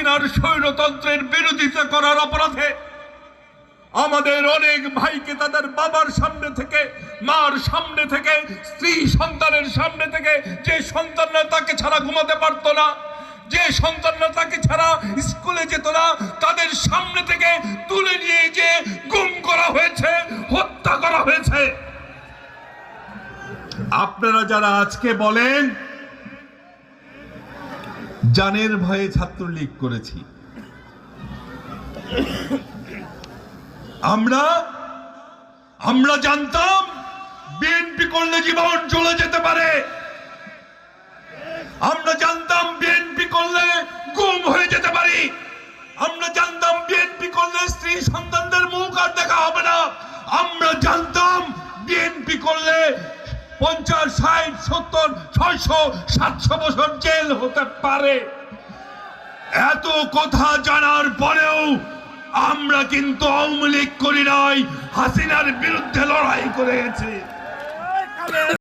হাসিনার স্বৈরতন্ত্রের বিরোধিতা করার অপরাধে আমাদের অনেক ভাইকে তাদের বাবার সামনে থেকে, মার সামনে থেকে, স্ত্রী সন্তানের সামনে থেকে, যে সন্তানরা তাকে ছাড়া ঘুমাতে পারত না, যে সন্তানরা তাকে ছাড়া স্কুলে যেত না, তাদের সামনে থেকে তুলে নিয়ে যে গুম করা হয়েছে, হত্যা করা হয়েছে। আপনারা যারা আজকে বলেন জানের ভয়ে ছাত্রলীগ করেছি, আমরা জানতাম বিএনপি করলে জীবন চলে যেতে পারে, আমরা জানতাম বিএনপি করলে গুম হয়ে যেতে পারি, আমরা জানতাম বিএনপি করলে স্ত্রী সন্তানদের মুখ আর দেখা হবে না, আমরা জানতাম বিএনপি করলে 50, 60, 70, 600, 700 বছর জেল হতে পারে। এত কথা জানার পরেও আমরা কিন্তু আওয়ামী লীগ করি নাই, হাসিনার বিরুদ্ধে লড়াই করেছি।